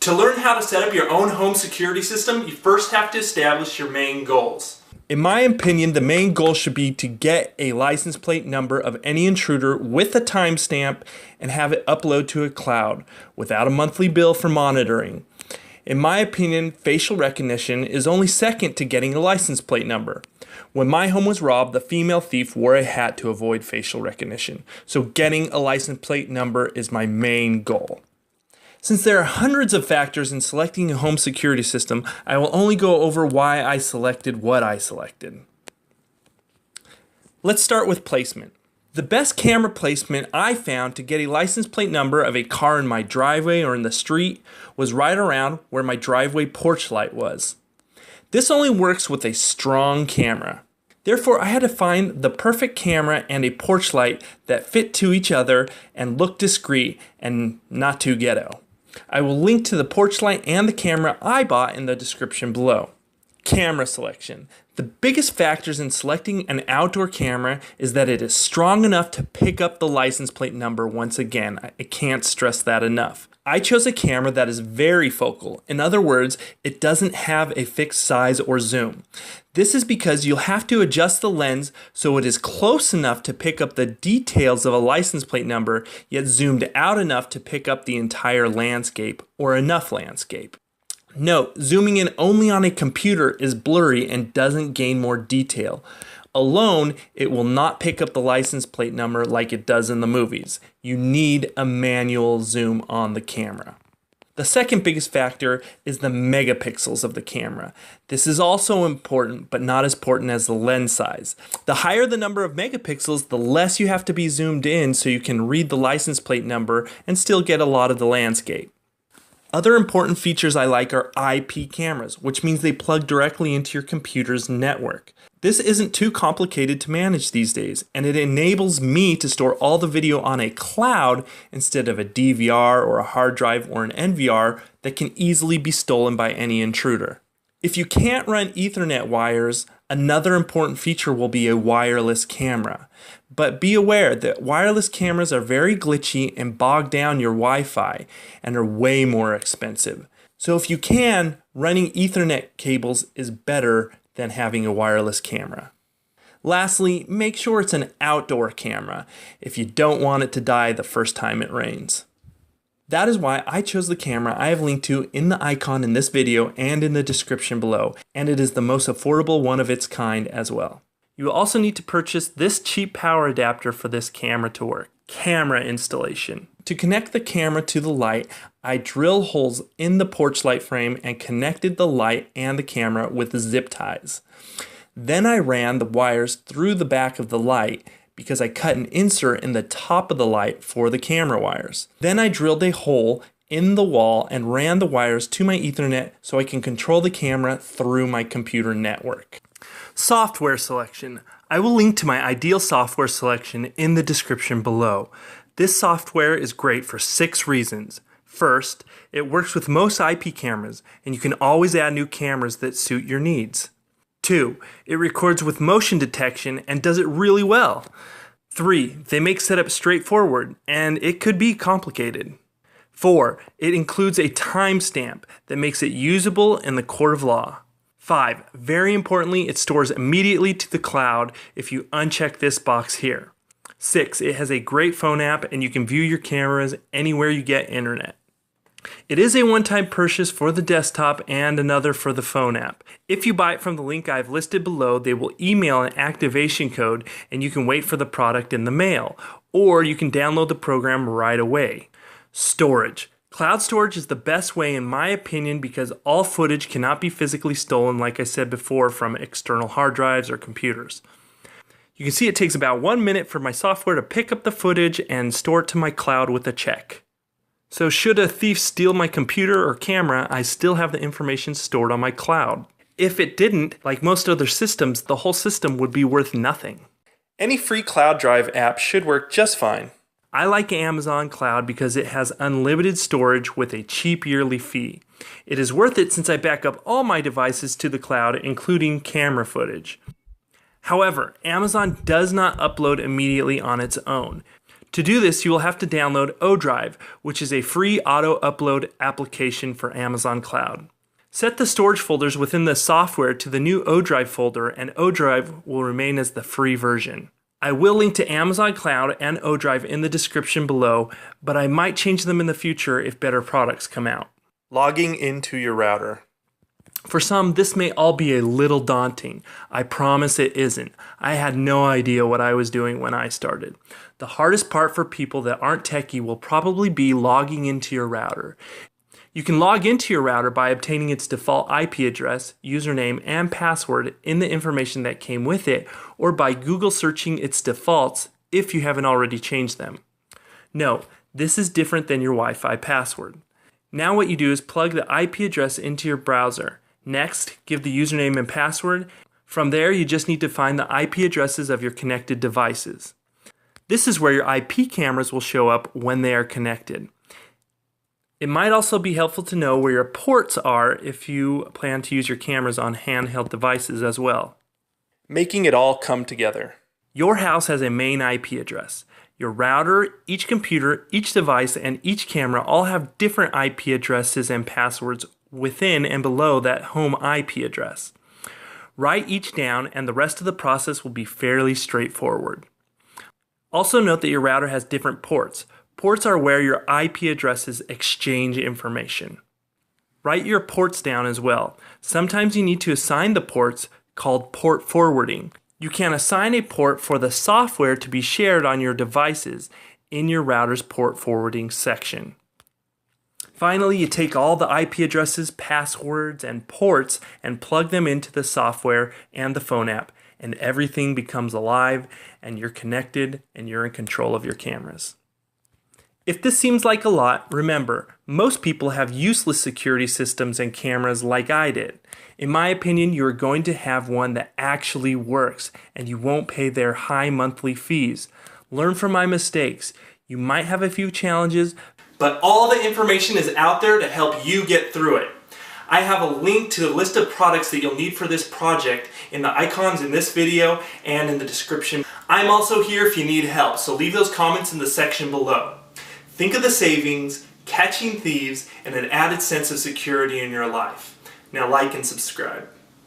To learn how to set up your own home security system, you first have to establish your main goals. In my opinion, the main goal should be to get a license plate number of any intruder with a timestamp and have it upload to a cloud without a monthly bill for monitoring. In my opinion, facial recognition is only second to getting a license plate number. When my home was robbed, the female thief wore a hat to avoid facial recognition, so getting a license plate number is my main goal. Since there are hundreds of factors in selecting a home security system, I will only go over why I selected what I selected. Let's start with placement. The best camera placement I found to get a license plate number of a car in my driveway or in the street was right around where my driveway porch light was. This only works with a strong camera. Therefore, I had to find the perfect camera and a porch light that fit to each other and looked discreet and not too ghetto. I will link to the porch light and the camera I bought in the description below. Camera selection. The biggest factors in selecting an outdoor camera is that it is strong enough to pick up the license plate number once again. I can't stress that enough. I chose a camera that is very focal. In other words, it doesn't have a fixed size or zoom. This is because you'll have to adjust the lens so it is close enough to pick up the details of a license plate number, yet zoomed out enough to pick up the entire landscape or enough landscape. Note, zooming in only on a computer is blurry and doesn't gain more detail. Alone, it will not pick up the license plate number like it does in the movies. You need a manual zoom on the camera. The second biggest factor is the megapixels of the camera. This is also important, but not as important as the lens size. The higher the number of megapixels, the less you have to be zoomed in so you can read the license plate number and still get a lot of the landscape. Other important features I like are IP cameras, which means they plug directly into your computer's network. This isn't too complicated to manage these days, and it enables me to store all the video on a cloud instead of a DVR or a hard drive or an NVR that can easily be stolen by any intruder. If you can't run Ethernet wires, another important feature will be a wireless camera. But be aware that wireless cameras are very glitchy and bog down your Wi-Fi and are way more expensive. So if you can, running Ethernet cables is better than having a wireless camera. Lastly, make sure it's an outdoor camera if you don't want it to die the first time it rains. That is why I chose the camera I have linked to in the icon in this video and in the description below, and it is the most affordable one of its kind as well. You will also need to purchase this cheap power adapter for this camera to work. Camera installation. To connect the camera to the light, I drilled holes in the porch light frame and connected the light and the camera with zip ties. Then I ran the wires through the back of the light because I cut an insert in the top of the light for the camera wires. Then I drilled a hole in the wall and ran the wires to my Ethernet so I can control the camera through my computer network. Software selection. I will link to my ideal software selection in the description below. This software is great for 6 reasons. First, it works with most IP cameras, and you can always add new cameras that suit your needs. 2, it records with motion detection and does it really well. 3, they make setup straightforward, and it could be complicated. 4, it includes a timestamp that makes it usable in the court of law. 5, very importantly, it stores immediately to the cloud if you uncheck this box here. 6, it has a great phone app and you can view your cameras anywhere you get internet. It is a one-time purchase for the desktop and another for the phone app. If you buy it from the link I've listed below, they will email an activation code and you can wait for the product in the mail, or you can download the program right away. Storage. Cloud storage is the best way in my opinion because all footage cannot be physically stolen, like I said before, from external hard drives or computers. You can see it takes about 1 minute for my software to pick up the footage and store it to my cloud with a check. So should a thief steal my computer or camera, I still have the information stored on my cloud. If it didn't, like most other systems, the whole system would be worth nothing. Any free cloud drive app should work just fine. I like Amazon Cloud because it has unlimited storage with a cheap yearly fee. It is worth it since I back up all my devices to the cloud, including camera footage. However, Amazon does not upload immediately on its own. To do this, you will have to download ODrive, which is a free auto-upload application for Amazon Cloud. Set the storage folders within the software to the new ODrive folder, and ODrive will remain as the free version. I will link to Amazon Cloud and ODrive in the description below, but I might change them in the future if better products come out. Logging into your router. For some, this may all be a little daunting. I promise it isn't. I had no idea what I was doing when I started. The hardest part for people that aren't techie will probably be logging into your router. You can log into your router by obtaining its default IP address, username, and password in the information that came with it, or by Google searching its defaults if you haven't already changed them. Note, this is different than your Wi-Fi password. Now what you do is plug the IP address into your browser. Next, give the username and password. From there, you just need to find the IP addresses of your connected devices. This is where your IP cameras will show up when they are connected. It might also be helpful to know where your ports are if you plan to use your cameras on handheld devices as well. Making it all come together. Your house has a main IP address. Your router, each computer, each device, and each camera all have different IP addresses and passwords within and below that home IP address. Write each down, and the rest of the process will be fairly straightforward. Also note that your router has different ports. Ports are where your IP addresses exchange information. Write your ports down as well. Sometimes you need to assign the ports, called port forwarding. You can assign a port for the software to be shared on your devices in your router's port forwarding section. Finally, you take all the IP addresses, passwords, and ports and plug them into the software and the phone app, and everything becomes alive, and you're connected, and you're in control of your cameras. If this seems like a lot, remember, most people have useless security systems and cameras like I did. In my opinion, you are going to have one that actually works, and you won't pay their high monthly fees. Learn from my mistakes. You might have a few challenges, but all the information is out there to help you get through it. I have a link to the list of products that you'll need for this project in the icons in this video and in the description. I'm also here if you need help, so leave those comments in the section below. Think of the savings, catching thieves, and an added sense of security in your life. Now like and subscribe.